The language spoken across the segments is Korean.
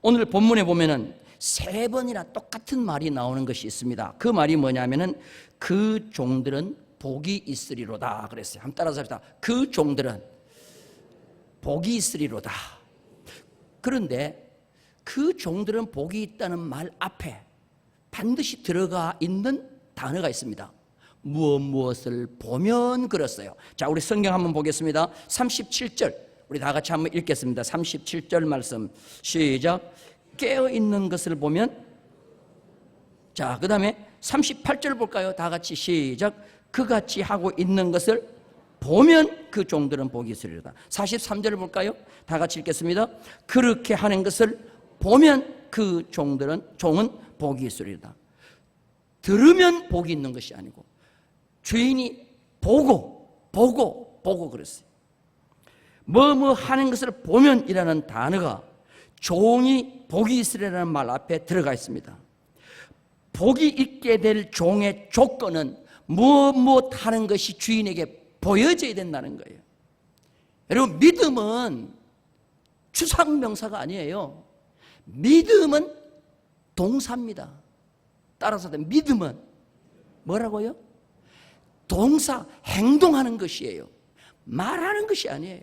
오늘 본문에 보면은 3번이나 똑같은 말이 나오는 것이 있습니다. 그 말이 뭐냐면은 그 종들은 복이 있으리로다 그랬어요. 한번 따라서 합시다. 그 종들은 복이 있으리로다. 그런데 그 종들은 복이 있다는 말 앞에 반드시 들어가 있는 단어가 있습니다. 무엇을 보면 그렇어요. 자, 우리 성경 한번 보겠습니다. 37절 우리 다 같이 한번 읽겠습니다. 37절 말씀 시작. 깨어있는 것을 보면. 자, 그 다음에 38절 볼까요? 다 같이 시작. 그같이 하고 있는 것을 보면 그 종들은 복이 있으리로다. 43절을 볼까요? 다 같이 읽겠습니다. 그렇게 하는 것을 보면 그 종은 복이 있으리로다. 들으면 복이 있는 것이 아니고 주인이 보고 그랬어요. 뭐 하는 것을 보면이라는 단어가 종이 복이 있으리라는 말 앞에 들어가 있습니다. 복이 있게 될 종의 조건은 무엇 하는 것이 주인에게 보여져야 된다는 거예요. 여러분, 믿음은 추상명사가 아니에요. 믿음은 동사입니다. 따라서 믿음은 뭐라고요? 동사, 행동하는 것이에요. 말하는 것이 아니에요.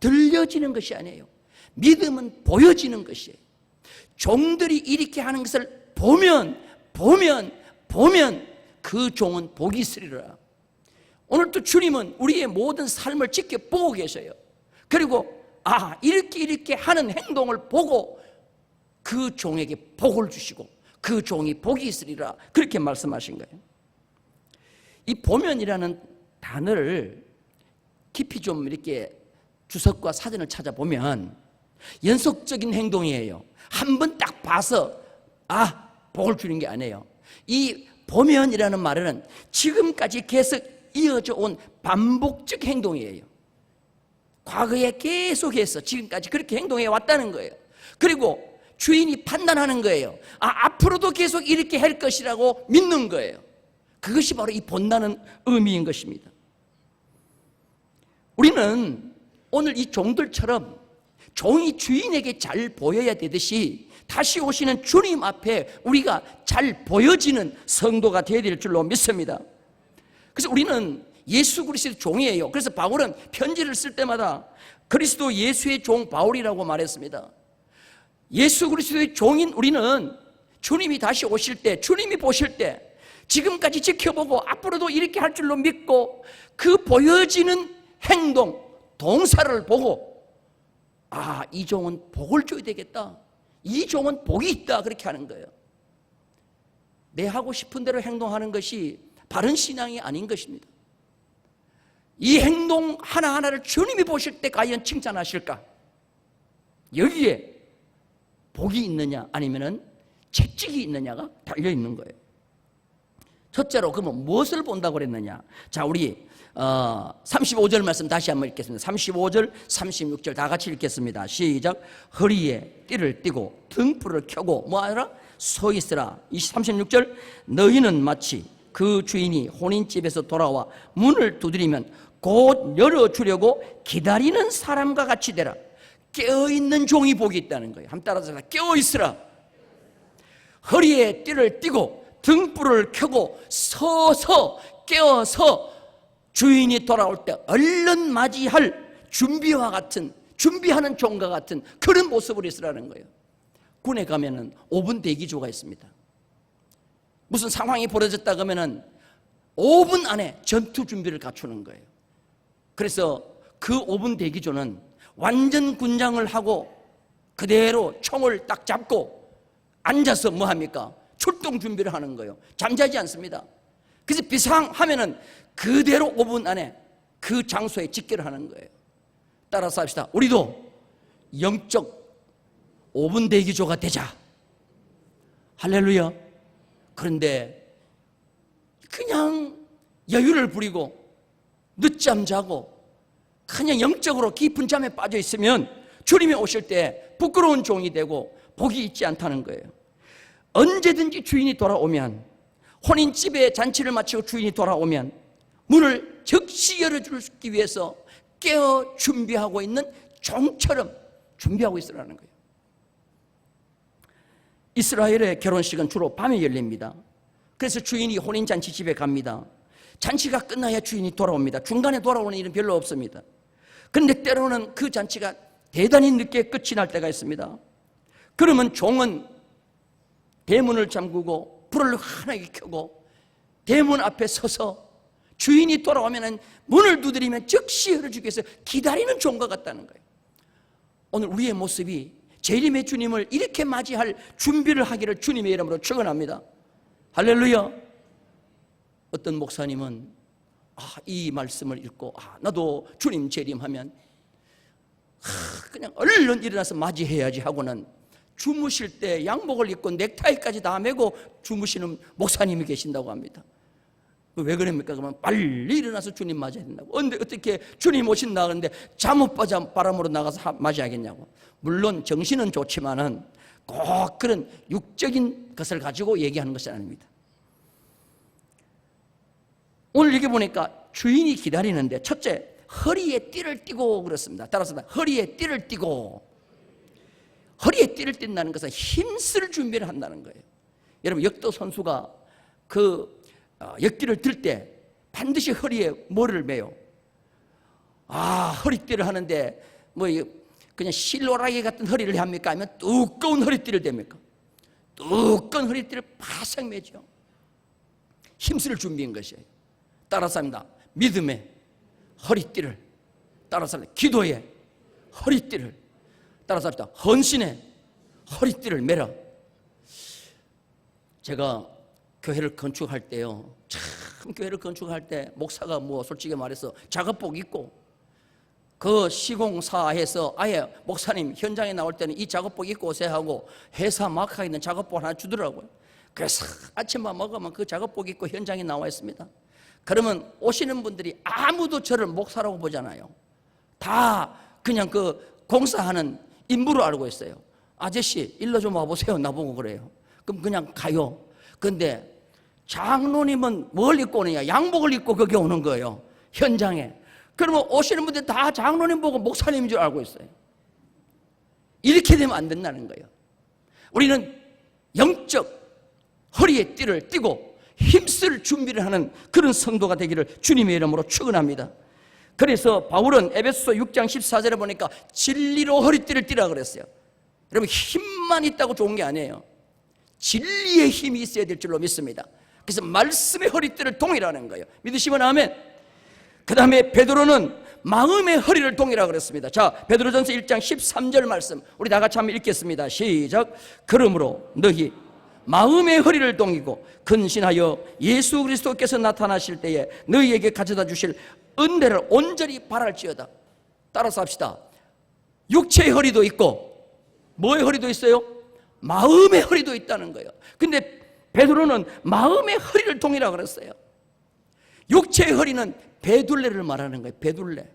들려지는 것이 아니에요. 믿음은 보여지는 것이에요. 종들이 이렇게 하는 것을 보면 그 종은 복이 있으리라. 오늘도 주님은 우리의 모든 삶을 지켜보고 계셔요. 그리고 이렇게 하는 행동을 보고 그 종에게 복을 주시고 그 종이 복이 있으리라 그렇게 말씀하신 거예요. 이 보면이라는 단어를 깊이 좀 이렇게 주석과 사전을 찾아보면 연속적인 행동이에요. 한 번 딱 봐서 복을 주는 게 아니에요. 이 보면이라는 말은 지금까지 계속 이어져 온 반복적 행동이에요. 과거에 계속해서 지금까지 그렇게 행동해 왔다는 거예요. 그리고 주인이 판단하는 거예요. 앞으로도 계속 이렇게 할 것이라고 믿는 거예요. 그것이 바로 이 본다는 의미인 것입니다. 우리는 오늘 이 종들처럼 종이 주인에게 잘 보여야 되듯이 다시 오시는 주님 앞에 우리가 잘 보여지는 성도가 되어야 될 줄로 믿습니다. 그래서 우리는 예수 그리스도의 종이에요. 그래서 바울은 편지를 쓸 때마다 그리스도 예수의 종 바울이라고 말했습니다. 예수 그리스도의 종인 우리는 주님이 다시 오실 때, 주님이 보실 때 지금까지 지켜보고 앞으로도 이렇게 할 줄로 믿고 그 보여지는 행동, 동사를 보고 이 종은 복을 줘야 되겠다. 이 종은 복이 있다. 그렇게 하는 거예요. 내 하고 싶은 대로 행동하는 것이 바른 신앙이 아닌 것입니다. 이 행동 하나하나를 주님이 보실 때 과연 칭찬하실까? 여기에 복이 있느냐 아니면 채찍이 있느냐가 달려있는 거예요. 첫째로 그러면 무엇을 본다고 그랬느냐? 자, 우리 35절 말씀 다시 한번 읽겠습니다. 35절, 36절 다 같이 읽겠습니다. 시작. 허리에 띠를 띠고 등불을 켜고 뭐하라? 서 있으라. 36절. 너희는 마치 그 주인이 혼인집에서 돌아와 문을 두드리면 곧 열어주려고 기다리는 사람과 같이 되라. 깨어있는 종이 복이 있다는 거예요. 한번 따라서 깨어있으라. 허리에 띠를 띠고 등불을 켜고 서서 깨어서 주인이 돌아올 때 얼른 맞이할 준비하는 종과 같은 그런 모습을 있으라는 거예요. 군에 가면은 5분 대기조가 있습니다. 무슨 상황이 벌어졌다 그러면은 5분 안에 전투 준비를 갖추는 거예요. 그래서 그 5분 대기조는 완전 군장을 하고 그대로 총을 딱 잡고 앉아서 뭐 합니까? 출동 준비를 하는 거예요. 잠자지 않습니다. 그래서 비상하면은 그대로 5분 안에 그 장소에 집결을 하는 거예요. 따라서 합시다. 우리도 영적 5분 대기조가 되자. 할렐루야. 그런데 그냥 여유를 부리고 늦잠 자고 그냥 영적으로 깊은 잠에 빠져 있으면 주님이 오실 때 부끄러운 종이 되고 복이 있지 않다는 거예요. 언제든지 주인이 돌아오면, 혼인집에 잔치를 마치고 주인이 돌아오면 문을 즉시 열어주기 위해서 깨어 준비하고 있는 종처럼 준비하고 있으라는 거예요. 이스라엘의 결혼식은 주로 밤에 열립니다. 그래서 주인이 혼인잔치 집에 갑니다. 잔치가 끝나야 주인이 돌아옵니다. 중간에 돌아오는 일은 별로 없습니다. 그런데 때로는 그 잔치가 대단히 늦게 끝이 날 때가 있습니다. 그러면 종은 대문을 잠그고 불을 환하게 켜고 대문 앞에 서서 주인이 돌아오면 문을 두드리면 즉시 열어주기 위해서 기다리는 종과 같다는 거예요. 오늘 우리의 모습이 재림의 주님을 이렇게 맞이할 준비를 하기를 주님의 이름으로 축원합니다. 할렐루야. 어떤 목사님은 이 말씀을 읽고 나도 주님 재림하면 그냥 얼른 일어나서 맞이해야지 하고는 주무실 때 양복을 입고 넥타이까지 다 매고 주무시는 목사님이 계신다고 합니다. 왜 그럽니까? 그러면 빨리 일어나서 주님 맞아야 된다고. 근데 어떻게 주님 오신다 그러는데 잠옷 바람으로 나가서 맞이하겠냐고. 물론 정신은 좋지만은 꼭 그런 육적인 것을 가지고 얘기하는 것이 아닙니다. 오늘 여기 보니까 주인이 기다리는데 첫째, 허리에 띠를 띠고 그렇습니다. 따라서 허리에 띠를 띠고. 허리에 띠를 띈다는 것은 힘쓸 준비를 한다는 거예요. 여러분 역도 선수가 그 역기를 들 때 반드시 허리에 뭐를 매요? 허리띠를 하는데 뭐 그냥 실로라기 같은 허리를 합니까? 아니면 두꺼운 허리띠를 댑니까? 두꺼운 허리띠를 바싹 매죠. 힘쓸 준비인 것이에요. 따라서 합니다. 믿음의 허리띠를, 따라서 합니다. 기도의 허리띠를, 따라서 합니다. 헌신의 허리띠를 매라. 제가 교회를 건축할 때요, 참 교회를 건축할 때 목사가 뭐 솔직히 말해서 작업복 입고 그 시공사에서 아예 목사님 현장에 나올 때는 이 작업복 입고 오세요 하고 회사 마크가 있는 작업복 하나 주더라고요. 그래서 아침만 먹으면 그 작업복 입고 현장에 나와 있습니다. 그러면 오시는 분들이 아무도 저를 목사라고 보잖아요. 다 그냥 그 공사하는 인부로 알고 있어요. 아저씨 일로 좀 와보세요 나보고 그래요. 그럼 그냥 가요. 근데 장로님은 뭘 입고 오느냐? 양복을 입고 거기 오는 거예요, 현장에. 그러면 오시는 분들 다 장로님 보고 목사님인 줄 알고 있어요. 이렇게 되면 안 된다는 거예요. 우리는 영적 허리에 띠를 띠고 힘쓸 준비를 하는 그런 성도가 되기를 주님의 이름으로 축원합니다. 그래서 바울은 에베소서 6장 14절에 보니까 진리로 허리띠를 띠라 그랬어요. 여러분 힘만 있다고 좋은 게 아니에요. 진리의 힘이 있어야 될 줄로 믿습니다. 그래서 말씀의 허리띠를 동이라는 거예요. 믿으시면 아멘. 그 다음에 베드로는 마음의 허리를 동이라 그랬습니다. 자, 베드로전서 1장 13절 말씀 우리 다 같이 한번 읽겠습니다. 시작. 그러므로 너희 마음의 허리를 동이고 근신하여 예수 그리스도께서 나타나실 때에 너희에게 가져다 주실 은혜를 온전히 바랄지어다. 따라서 합시다. 육체의 허리도 있고 뭐의 허리도 있어요? 마음의 허리도 있다는 거예요. 근데 베드로는 마음의 허리를 동이라 그랬어요. 육체의 허리는 배둘레를 말하는 거예요. 배둘레.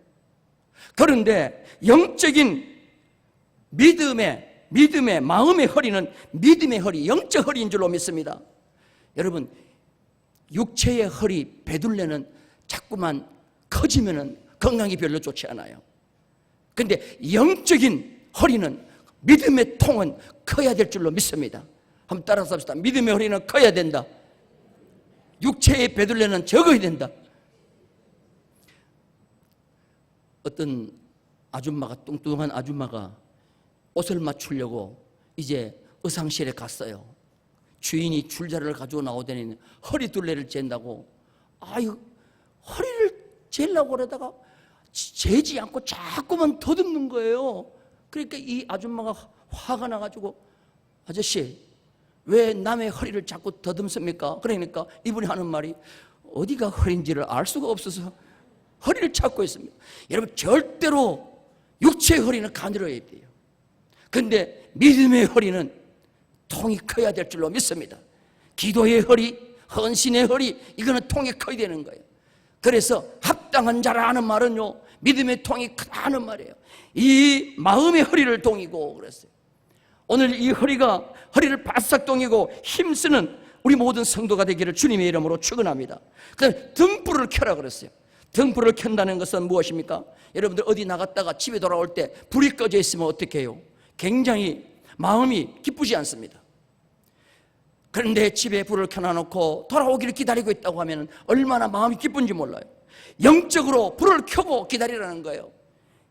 그런데 영적인 믿음의 마음의 허리는 믿음의 허리, 영적 허리인 줄로 믿습니다. 여러분 육체의 허리 배둘레는 자꾸만 커지면 건강이 별로 좋지 않아요. 근데 영적인 허리는 믿음의 통은 커야 될 줄로 믿습니다. 한번 따라서 합시다. 믿음의 허리는 커야 된다. 육체의 배둘레는 적어야 된다. 어떤 아줌마가, 뚱뚱한 아줌마가 옷을 맞추려고 이제 의상실에 갔어요. 주인이 줄자를 가지고 나오더니 허리 둘레를 잰다고, 허리를 재려고 그러다가 재지 않고 자꾸만 더듬는 거예요. 그러니까 이 아줌마가 화가 나가지고, 아저씨 왜 남의 허리를 자꾸 더듬습니까? 그러니까 이분이 하는 말이, 어디가 허리인지를 알 수가 없어서 허리를 찾고 있습니다. 여러분 절대로 육체의 허리는 가늘어야 돼요. 그런데 믿음의 허리는 통이 커야 될 줄로 믿습니다. 기도의 허리, 헌신의 허리, 이거는 통이 커야 되는 거예요. 그래서 합당한 자라 하는 말은요, 믿음의 통이 크다는 말이에요. 이 마음의 허리를 동이고 그랬어요. 오늘 이 허리를 바싹 동이고 힘쓰는 우리 모든 성도가 되기를 주님의 이름으로 축원합니다. 그다음에 등불을 켜라 그랬어요. 등불을 켠다는 것은 무엇입니까? 여러분들 어디 나갔다가 집에 돌아올 때 불이 꺼져 있으면 어떻게 해요? 굉장히 마음이 기쁘지 않습니다. 그런데 집에 불을 켜놔놓고 돌아오기를 기다리고 있다고 하면 얼마나 마음이 기쁜지 몰라요. 영적으로 불을 켜고 기다리라는 거예요.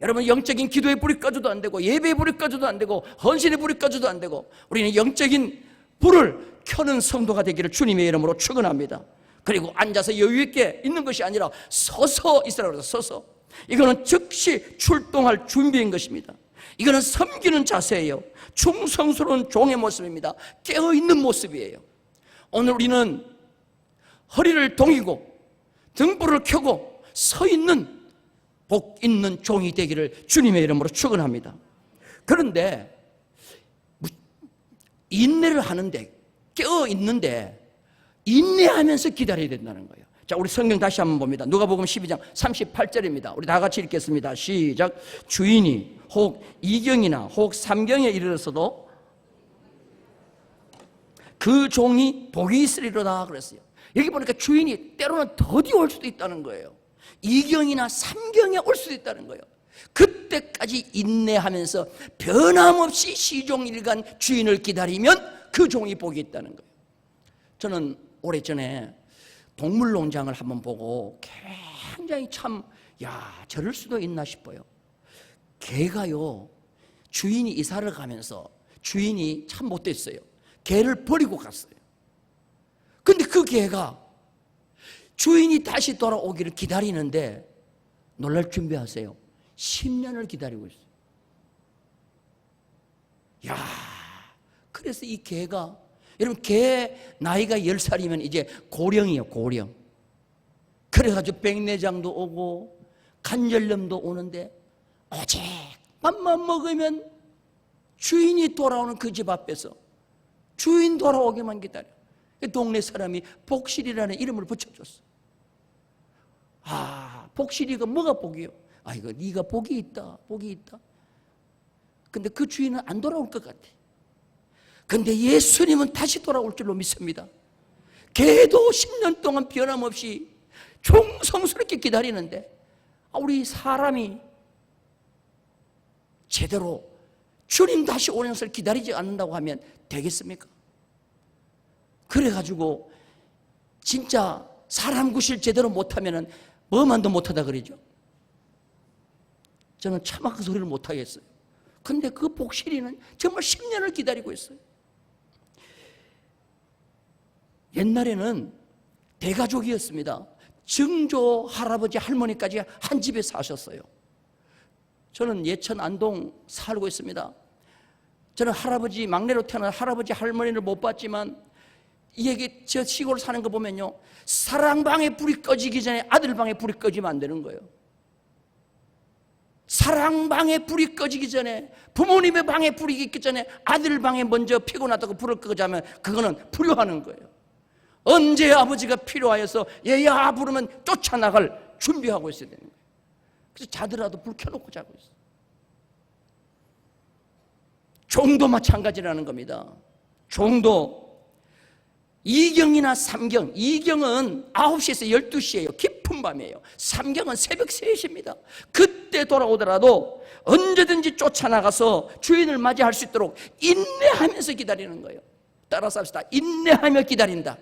여러분, 영적인 기도의 불이 꺼져도 안 되고, 예배의 불이 꺼져도 안 되고, 헌신의 불이 꺼져도 안 되고, 우리는 영적인 불을 켜는 성도가 되기를 주님의 이름으로 축원합니다. 그리고 앉아서 여유 있게 있는 것이 아니라 서서 있으라고 그래서 서서. 이거는 즉시 출동할 준비인 것입니다. 이거는 섬기는 자세예요. 충성스러운 종의 모습입니다. 깨어있는 모습이에요. 오늘 우리는 허리를 동이고 등불을 켜고 서 있는 복 있는 종이 되기를 주님의 이름으로 축원합니다. 그런데 인내를 하는데, 깨어있는데 인내하면서 기다려야 된다는 거예요. 자, 우리 성경 다시 한번 봅니다. 누가복음 12장 38절입니다. 우리 다 같이 읽겠습니다. 시작. 주인이 혹 2경이나 혹 3경에 이르렀어도 그 종이 복이 있으리로다 그랬어요. 여기 보니까 주인이 때로는 더디 올 수도 있다는 거예요. 2경이나 3경에 올 수도 있다는 거예요. 그때까지 인내하면서 변함없이 시종일관 주인을 기다리면 그 종이 복이 있다는 거예요. 저는 오래전에 동물농장을 한번 보고 굉장히 저럴 수도 있나 싶어요. 개가요, 주인이 이사를 가면서 주인이 참 못됐어요. 개를 버리고 갔어요. 근데 그 개가 주인이 다시 돌아오기를 기다리는데 놀랄 준비하세요. 10년을 기다리고 있어요. 그래서 이 개가, 여러분, 개 나이가 10살이면 이제 고령이에요, 고령. 그래가지고 백내장도 오고 관절염도 오는데 오직 밥만 먹으면 주인이 돌아오는 그 집 앞에서 주인 돌아오기만 기다려. 동네 사람이 복실이라는 이름을 붙여줬어. 복실이가 뭐가 복이요? 이거 네가 복이 있다, 복이 있다. 근데 그 주인은 안 돌아올 것 같아. 근데 예수님은 다시 돌아올 줄로 믿습니다. 개도 10년 동안 변함없이 충성스럽게 기다리는데 우리 사람이 제대로 주님 다시 오는 것을 기다리지 않는다고 하면 되겠습니까? 그래가지고 진짜 사람 구실 제대로 못하면 뭐만도 못하다 그러죠. 저는 차마 그 소리를 못하겠어요. 근데 그 복실이는 정말 10년을 기다리고 있어요. 옛날에는 대가족이었습니다. 증조 할아버지 할머니까지 한 집에 사셨어요. 저는 예천 안동 살고 있습니다. 저는 할아버지, 막내로 태어난 할아버지 할머니를 못 봤지만 이게 저 시골 사는 거 보면요, 사랑방에 불이 꺼지기 전에 아들방에 불이 꺼지면 안 되는 거예요. 사랑방에 불이 꺼지기 전에, 부모님의 방에 불이 있기 전에 아들 방에 먼저 피곤하다고 불을 끄자면 그거는 불효하는 거예요. 언제 아버지가 필요하여서 얘야 부르면 쫓아나갈 준비하고 있어야 되는 거예요. 그래서 자더라도 불 켜놓고 자고 있어요. 종도 마찬가지라는 겁니다. 종도 2경이나 3경, 2경은 9시에서 12시예요. 깊은 밤이에요. 3경은 새벽 3시입니다. 그때 돌아오더라도 언제든지 쫓아나가서 주인을 맞이할 수 있도록 인내하면서 기다리는 거예요. 따라서 합시다. 인내하며 기다린다.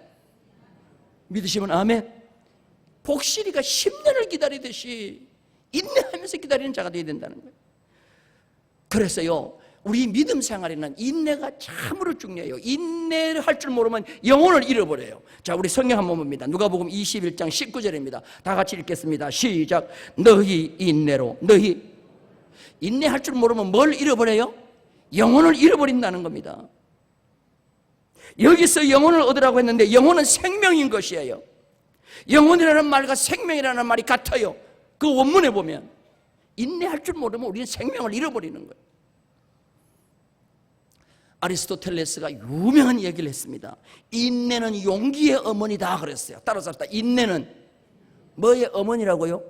믿으시면 아멘. 복실이가 10년을 기다리듯이 인내하면서 기다리는 자가 되어야 된다는 거예요. 그래서요, 우리 믿음 생활에는 인내가 참으로 중요해요. 인내를 할 줄 모르면 영혼을 잃어버려요. 자, 우리 성경 한번 봅니다. 누가복음 21장 19절입니다. 다 같이 읽겠습니다. 시작. 너희 인내로, 너희 인내할 줄 모르면 뭘 잃어버려요? 영혼을 잃어버린다는 겁니다. 여기서 영혼을 얻으라고 했는데 영혼은 생명인 것이에요. 영혼이라는 말과 생명이라는 말이 같아요. 그 원문에 보면 인내할 줄 모르면 우리는 생명을 잃어버리는 거예요. 아리스토텔레스가 유명한 얘기를 했습니다. 인내는 용기의 어머니다 그랬어요. 따라서 합시다. 인내는 뭐의 어머니라고요?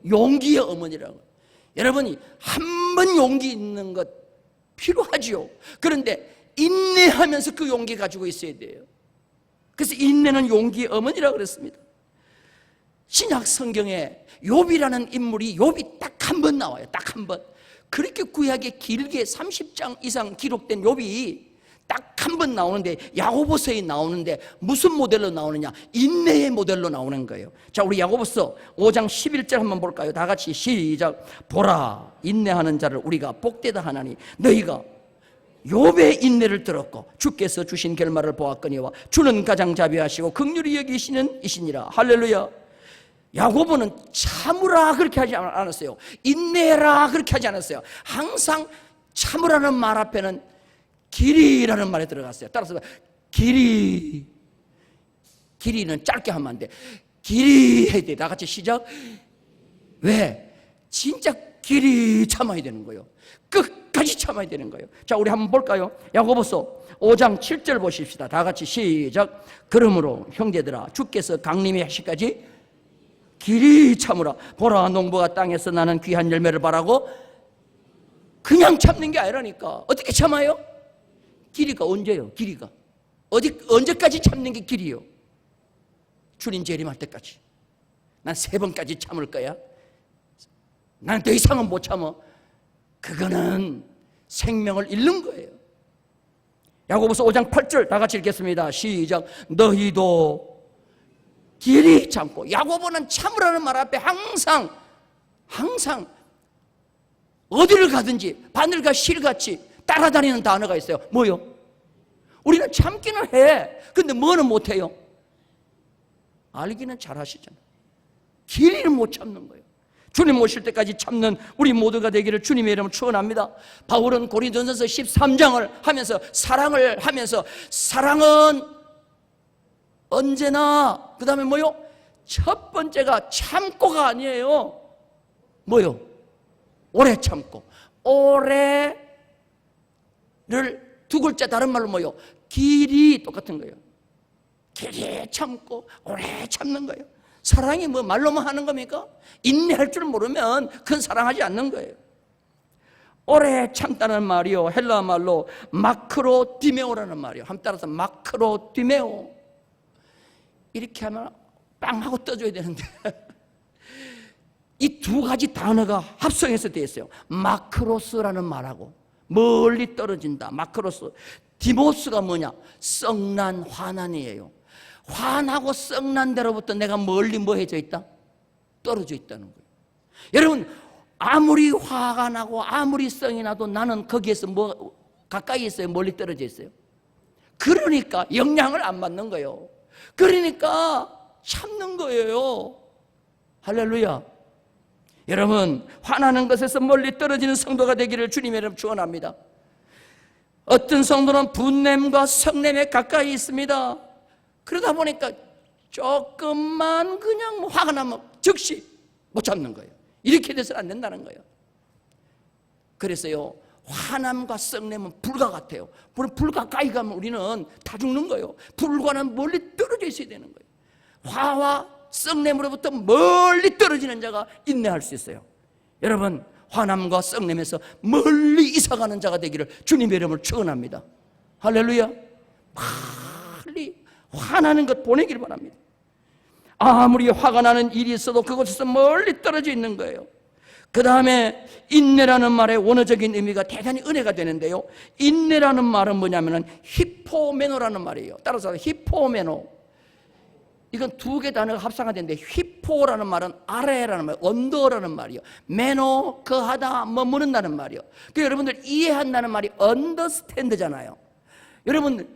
용기의 어머니라고요. 여러분이 한 번 용기 있는 것 필요하지요. 그런데 인내하면서 그 용기 가지고 있어야 돼요. 그래서 인내는 용기의 어머니라고 그랬습니다. 신약 성경에 욥이라는 인물이 욥이 딱 한 번 나와요. 딱 한 번. 그렇게 구약에 길게 30장 이상 기록된 욥이 딱 한 번 나오는데, 야고보서에 나오는데 무슨 모델로 나오느냐? 인내의 모델로 나오는 거예요. 자, 우리 야고보서 5장 11절 한번 볼까요? 다 같이 시작. 보라, 인내하는 자를 우리가 복되다 하나니 너희가 욥의 인내를 들었고 주께서 주신 결말을 보았거니와 주는 가장 자비하시고 긍휼히 여기시는 이시니라. 할렐루야. 야고보는 참으라 그렇게 하지 않았어요. 인내라 그렇게 하지 않았어요. 항상 참으라는 말 앞에는 길이라는 말이 들어갔어요. 따라서 길이, 길이는 짧게 하면 안 돼. 길이 해야 돼. 다 같이 시작. 왜? 진짜 길이 참아야 되는 거예요. 끝까지 참아야 되는 거예요. 자, 우리 한번 볼까요? 야고보서 5장 7절 보십시다. 다 같이 시작. 그러므로 형제들아, 주께서 강림의 시까지 길이 참으라. 보라, 농부가 땅에서 나는 귀한 열매를 바라고. 그냥 참는 게 아니라니까. 어떻게 참아요? 길이가 언제요? 길이가 언제까지 참는 게 길이요? 주님 재림할 때까지. 난 3번까지 참을 거야. 난 더 이상은 못 참아. 그거는 생명을 잃는 거예요. 야고보서 5장 8절 다 같이 읽겠습니다. 시작. 너희도 길이 참고. 야고보는 참으라는 말 앞에 항상 어디를 가든지 바늘과 실같이 따라다니는 단어가 있어요. 뭐요? 우리는 참기는 해. 근데 뭐는 못해요? 알기는 잘하시잖아요. 길이는 못 참는 거예요. 주님 오실 때까지 참는 우리 모두가 되기를 주님의 이름으로 축원합니다. 바울은 고린도전서 13장을 하면서 사랑을 하면서, 사랑은 언제나, 그 다음에 뭐요? 첫 번째가 참고가 아니에요. 뭐요? 오래 참고. 오래를 두 글자 다른 말로 뭐요? 길이 똑같은 거예요. 길이 참고 오래 참는 거예요. 사랑이 뭐 말로만 하는 겁니까? 인내할 줄 모르면 그건 사랑하지 않는 거예요. 오래 참다는 말이요, 헬라 말로 마크로디메오라는 말이요. 한번 따라서 마크로디메오. 이렇게 하면 빵 하고 떠줘야 되는데 이 두 가지 단어가 합성해서 되어 있어요. 마크로스라는 말하고 멀리 떨어진다. 마크로스. 디모스가 뭐냐? 썩난 환난이에요. 환하고 썩난 데로부터 내가 멀리 뭐 해져 있다? 떨어져 있다는 거예요. 여러분, 아무리 화가 나고 아무리 썽이 나도 나는 거기에서 뭐 가까이 있어요? 멀리 떨어져 있어요? 그러니까 영향을 안 받는 거예요. 그러니까 참는 거예요. 할렐루야. 여러분, 화나는 것에서 멀리 떨어지는 성도가 되기를 주님의 이름으로 축원합니다. 어떤 성도는 분냄과 성냄에 가까이 있습니다. 그러다 보니까 조금만 그냥 화가 나면 즉시 못 참는 거예요. 이렇게 돼서는 안 된다는 거예요. 그래서요, 화남과 썩냄은 불과 같아요. 불 가까이 가면 우리는 다 죽는 거예요. 불과는 멀리 떨어져 있어야 되는 거예요. 화와 썩냄으로부터 멀리 떨어지는 자가 인내할 수 있어요. 여러분, 화남과 썩냄에서 멀리 이사가는 자가 되기를 주님의 이름으로 축원합니다. 할렐루야. 빨리 화나는 것 보내기를 바랍니다. 아무리 화가 나는 일이 있어도 그곳에서 멀리 떨어져 있는 거예요. 그 다음에 인내라는 말의 원어적인 의미가 대단히 은혜가 되는데요, 인내라는 말은 뭐냐면은 히포메노라는 말이에요. 따라서 히포메노, 이건 두 개 단어가 합성이 되는데, 히포라는 말은 아래라는 말, 언더라는 말이요. 메노, 거하다, 머무른다는 말이요. 그 여러분들 이해한다는 말이 언더스탠드잖아요. 여러분,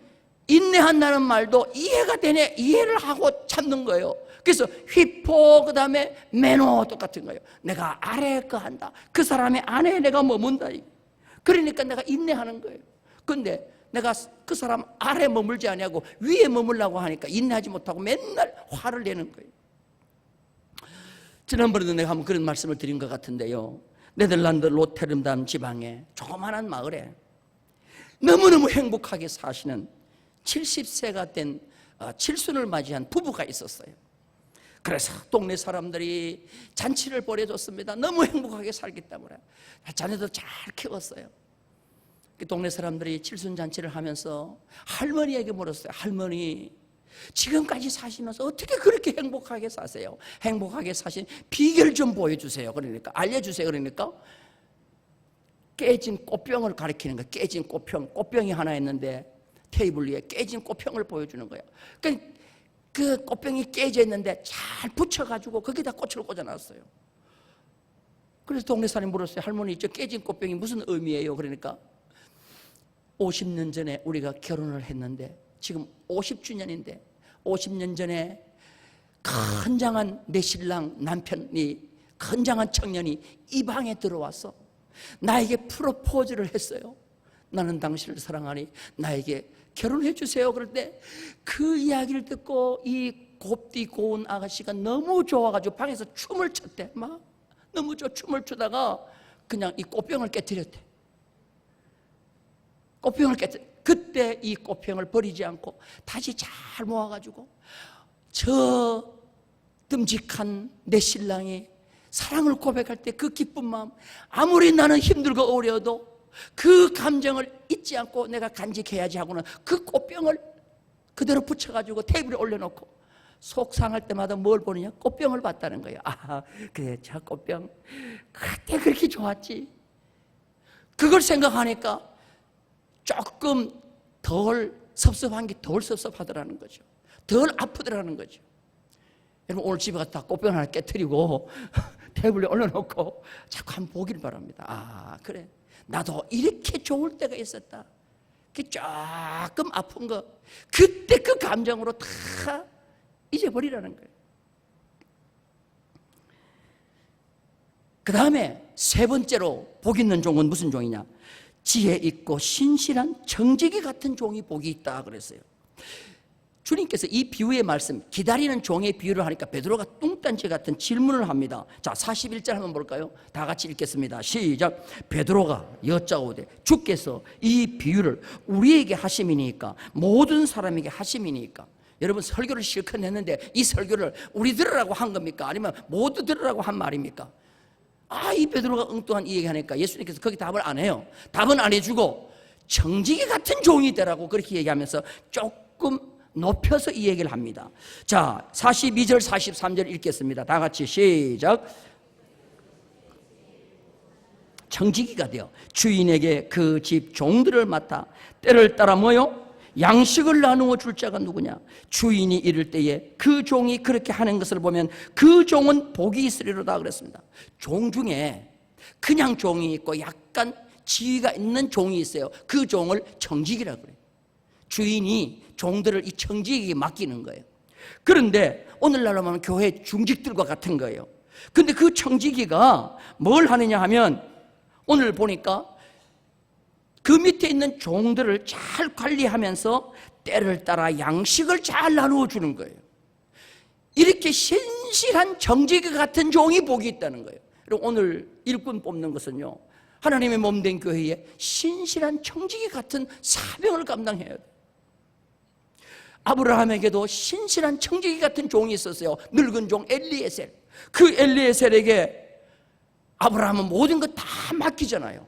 인내한다는 말도 이해가 되네, 이해를 하고 참는 거예요. 그래서 휘포, 그 다음에 메노 똑같은 거예요. 내가 아래에 거한다. 그 사람의 안에 내가 머문다. 그러니까 내가 인내하는 거예요. 근데 내가 그 사람 아래 머물지 아니하고 위에 머물라고 하니까 인내하지 못하고 맨날 화를 내는 거예요. 지난번에도 내가 한번 그런 말씀을 드린 것 같은데요, 네덜란드 로테르담 지방의 조그마한 마을에 너무너무 행복하게 사시는 70세가 된 칠순을 맞이한 부부가 있었어요. 그래서 동네 사람들이 잔치를 벌여줬습니다. 너무 행복하게 살기 때문에 자녀도 잘 키웠어요. 그 동네 사람들이 칠순 잔치를 하면서 할머니에게 물었어요. 할머니, 지금까지 사시면서 어떻게 그렇게 행복하게 사세요? 행복하게 사신 비결 좀 보여주세요. 그러니까 알려주세요. 그러니까 깨진 꽃병을 가리키는 거예요. 깨진 꽃병, 꽃병이 하나 있는데 테이블 위에 깨진 꽃병을 보여주는 거예요. 그 꽃병이 깨져 있는데 잘 붙여가지고 거기다 꽃을 꽂아놨어요. 그래서 동네 사람이 물었어요. 할머니, 저 깨진 꽃병이 무슨 의미예요? 그러니까 50년 전에 우리가 결혼을 했는데 지금 50주년인데 50년 전에 건장한 내 신랑 남편이, 건장한 청년이 이 방에 들어와서 나에게 프로포즈를 했어요. 나는 당신을 사랑하니 나에게 결혼해 주세요. 그럴 때 그 이야기를 듣고 이 곱디 고운 아가씨가 너무 좋아가지고 방에서 춤을 췄대. 막 너무 춤을 추다가 그냥 이 꽃병을 깨뜨렸대. 꽃병을 깨뜨려. 그때 이 꽃병을 버리지 않고 다시 잘 모아가지고 저 듬직한 내 신랑이 사랑을 고백할 때 그 기쁜 마음, 아무리 나는 힘들고 어려워도 그 감정을 잊지 않고 내가 간직해야지 하고는 그 꽃병을 그대로 붙여가지고 테이블에 올려놓고 속상할 때마다 뭘 보느냐? 꽃병을 봤다는 거예요. 아, 그래, 저 꽃병 그때 그렇게 좋았지. 그걸 생각하니까 조금 덜 섭섭한 게 덜 섭섭하더라는 거죠. 덜 아프더라는 거죠. 여러분, 오늘 집에 가서 다 꽃병 하나 깨뜨리고 테이블에 올려놓고 자꾸 한번 보길 바랍니다. 아, 그래, 나도 이렇게 좋을 때가 있었다. 그 조금 아픈 거 그때 그 감정으로 다 잊어버리라는 거예요. 그 다음에 세 번째로 복 있는 종은 무슨 종이냐? 지혜 있고 신실한 정직이 같은 종이 복이 있다 그랬어요. 주님께서 이 비유의 말씀, 기다리는 종의 비유를 하니까 베드로가 뚱딴지 같은 질문을 합니다. 자, 41절 한번 볼까요? 다 같이 읽겠습니다. 시작. 베드로가 여짜오되 주께서 이 비유를 우리에게 하심이니까 모든 사람에게 하심이니까. 여러분, 설교를 실컷 했는데 이 설교를 우리 들으라고 한 겁니까? 아니면 모두 들으라고 한 말입니까? 아, 이 베드로가 엉뚱한 이 얘기하니까 예수님께서 거기 답을 안 해요. 답은 안 해주고 정직이 같은 종이 되라고 그렇게 얘기하면서 조금 높여서 이 얘기를 합니다. 자, 42절 43절 읽겠습니다. 다 같이 시작. 정직이가 되어 주인에게 그 집 종들을 맡아 때를 따라 뭐요? 양식을 나누어 줄 자가 누구냐? 주인이 이를 때에 그 종이 그렇게 하는 것을 보면 그 종은 복이 있으리로다 그랬습니다. 종 중에 그냥 종이 있고 약간 지위가 있는 종이 있어요. 그 종을 정직이라고 그래요. 주인이 종들을 이 정직에게 맡기는 거예요. 그런데 오늘날로 하면 교회 중직들과 같은 거예요. 근데 그 정직이가 뭘 하느냐 하면 오늘 보니까 그 밑에 있는 종들을 잘 관리하면서 때를 따라 양식을 잘 나누어 주는 거예요. 이렇게 신실한 정직이 같은 종이 복이 있다는 거예요. 그리고 오늘 일꾼 뽑는 것은요, 하나님의 몸된 교회에 신실한 정직이 같은 사명을 감당해야 돼요. 아브라함에게도 신실한 청지기 같은 종이 있었어요. 늙은 종 엘리에셀. 그 엘리에셀에게 아브라함은 모든 것 다 맡기잖아요.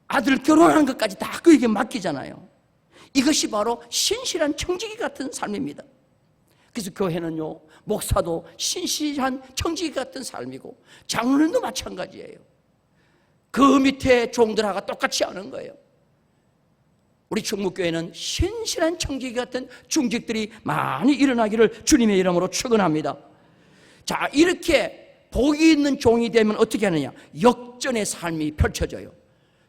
아들 결혼하는 것까지 다 그에게 맡기잖아요. 이것이 바로 신실한 청지기 같은 삶입니다. 그래서 교회는요, 목사도 신실한 청지기 같은 삶이고 장로님도 마찬가지예요. 그 밑에 종들하고 똑같이 하는 거예요. 우리 충북교회는 신실한 청지기 같은 중직들이 많이 일어나기를 주님의 이름으로 축원합니다. 자, 이렇게 복이 있는 종이 되면 어떻게 하느냐? 역전의 삶이 펼쳐져요.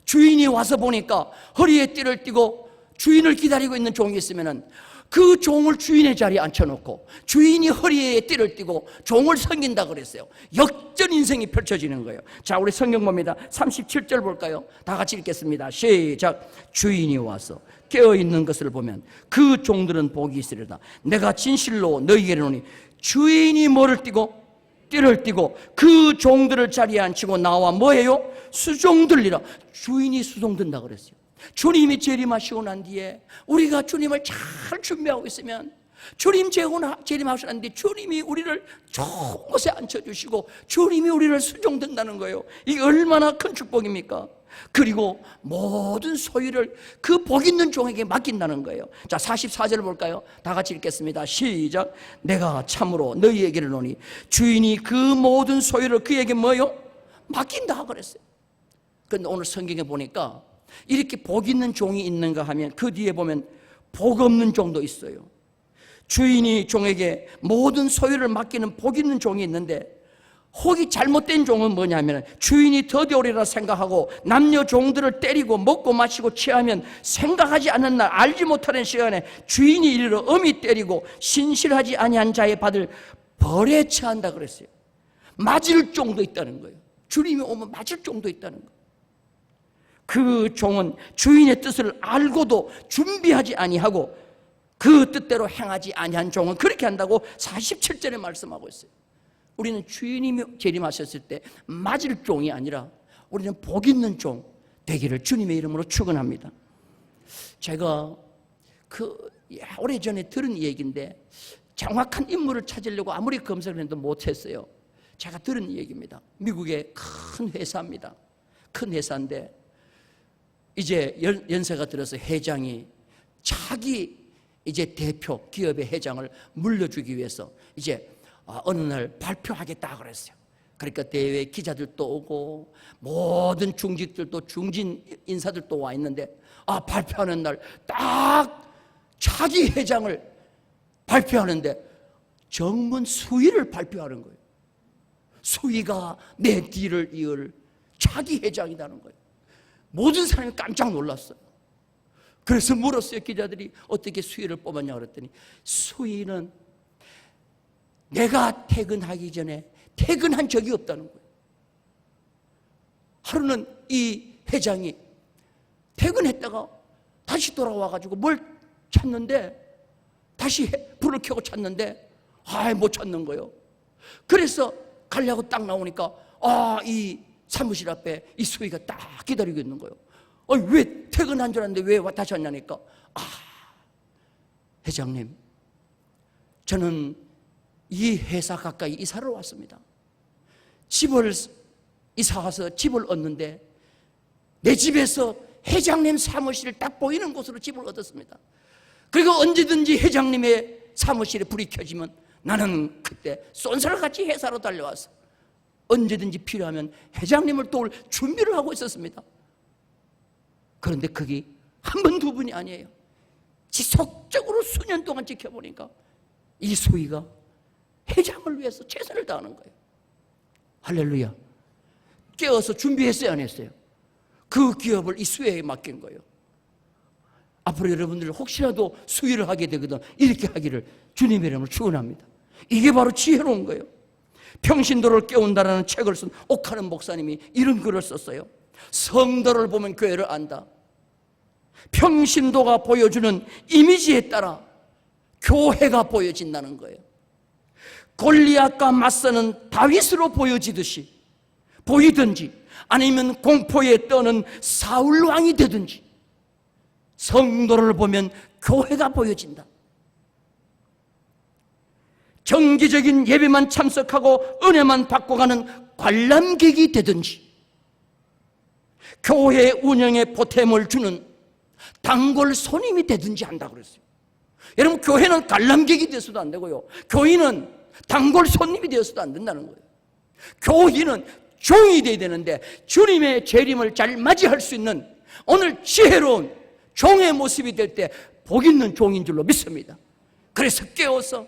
주인이 와서 보니까 허리에 띠를 띠고 주인을 기다리고 있는 종이 있으면은 그 종을 주인의 자리에 앉혀놓고 주인이 허리에 띠를 띠고 종을 섬긴다 그랬어요. 역전 인생이 펼쳐지는 거예요. 자, 우리 성경 봅니다. 37절 볼까요? 다 같이 읽겠습니다. 시작. 주인이 와서 깨어있는 것을 보면 그 종들은 복이 있으리로다. 내가 진실로 너희에게 이르노니 주인이 뭐를 띠고 띠를 띠고 그 종들을 자리에 앉히고 나와 뭐해요? 수종들리라. 주인이 수종든다 그랬어요. 주님이 재림하시고 난 뒤에 우리가 주님을 잘 준비하고 있으면 주님 재림하시고 난 뒤에 주님이 우리를 좋은 곳에 앉혀주시고 주님이 우리를 수종든다는 거예요. 이게 얼마나 큰 축복입니까? 그리고 모든 소유를 그 복 있는 종에게 맡긴다는 거예요. 자, 44절 볼까요? 다 같이 읽겠습니다. 시작. 내가 참으로 너희에게 이르노니 주인이 그 모든 소유를 그에게 뭐요? 맡긴다 그랬어요. 그런데 오늘 성경에 보니까 이렇게 복 있는 종이 있는가 하면 그 뒤에 보면 복 없는 종도 있어요. 주인이 종에게 모든 소유를 맡기는 복 있는 종이 있는데, 혹이 잘못된 종은 뭐냐면 주인이 더디오리라 생각하고 남녀 종들을 때리고 먹고 마시고 취하면 생각하지 않는 날 알지 못하는 시간에 주인이 이르러 엄히 때리고 신실하지 아니한 자의 받을 벌에 처한다 그랬어요. 맞을 종도 있다는 거예요. 주님이 오면 맞을 종도 있다는 거예요. 그 종은 주인의 뜻을 알고도 준비하지 아니하고 그 뜻대로 행하지 아니한 종은 그렇게 한다고 47절에 말씀하고 있어요. 우리는 주인님이 재림하셨을 때 맞을 종이 아니라 우리는 복 있는 종 되기를 주님의 이름으로 축원합니다. 제가 오래전에 들은 얘기인데 정확한 인물을 찾으려고 아무리 검색을 해도 못했어요. 제가 들은 얘기입니다. 미국의 큰 회사입니다. 큰 회사인데 이제 연세가 들어서 회장이 자기 이제 대표 기업의 회장을 물려주기 위해서 이제 어느 날 발표하겠다 그랬어요. 그러니까 대회 기자들도 오고 모든 중직들도 중진 인사들도 와 있는데 발표하는 날 딱 자기 회장을 발표하는데 정문 수위를 발표하는 거예요. 수위가 내 뒤를 이을 자기 회장이라는 거예요. 모든 사람이 깜짝 놀랐어요. 그래서 물었어요. 기자들이 어떻게 수위를 뽑았냐 그랬더니 수위는 내가 퇴근하기 전에 퇴근한 적이 없다는 거예요. 하루는 이 회장이 퇴근했다가 다시 돌아와가지고 뭘 찾는데 다시 불을 켜고 찾는데 못 찾는 거예요. 그래서 가려고 딱 나오니까 이 사무실 앞에 이 수위가 딱 기다리고 있는 거예요. 왜 퇴근한 줄 알았는데 왜 다시 왔냐니까 회장님, 저는 이 회사 가까이 이사를 왔습니다. 집을 이사 와서 집을 얻는데 내 집에서 회장님 사무실을 딱 보이는 곳으로 집을 얻었습니다. 그리고 언제든지 회장님의 사무실에 불이 켜지면 나는 그때 쏜살같이 회사로 달려와서 언제든지 필요하면 회장님을 도울 준비를 하고 있었습니다. 그런데 그게 한 번, 두 번이 아니에요. 지속적으로 수년 동안 지켜보니까 이 수위가 회장을 위해서 최선을 다하는 거예요. 할렐루야. 깨어서 준비했어요, 안 했어요? 그 기업을 이 수위에 맡긴 거예요. 앞으로 여러분들 혹시라도 수위를 하게 되거든 이렇게 하기를 주님의 이름으로 축원합니다. 이게 바로 지혜로운 거예요. 평신도를 깨운다라는 책을 쓴 옥하는 목사님이 이런 글을 썼어요. 성도를 보면 교회를 안다. 평신도가 보여주는 이미지에 따라 교회가 보여진다는 거예요. 골리앗과 맞서는 다윗으로 보이든지 아니면 공포에 떠는 사울 왕이 되든지 성도를 보면 교회가 보여진다. 정기적인 예배만 참석하고 은혜만 받고 가는 관람객이 되든지 교회 운영에 보탬을 주는 단골 손님이 되든지 한다고 그랬어요. 여러분, 교회는 관람객이 되어서도 안 되고요, 교인은 단골 손님이 되어서도 안 된다는 거예요. 교인은 종이 되어야 되는데 주님의 재림을 잘 맞이할 수 있는 오늘 지혜로운 종의 모습이 될 때 복 있는 종인 줄로 믿습니다. 그래서 깨어서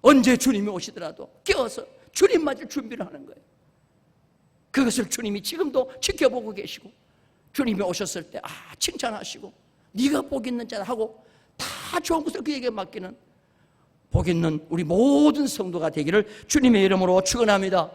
언제 주님이 오시더라도 깨어서 주님 맞을 준비를 하는 거예요. 그것을 주님이 지금도 지켜보고 계시고 주님이 오셨을 때 칭찬하시고 네가 복 있는 자다 하고 다 좋은 것을 그에게 맡기는 복 있는 우리 모든 성도가 되기를 주님의 이름으로 축원합니다.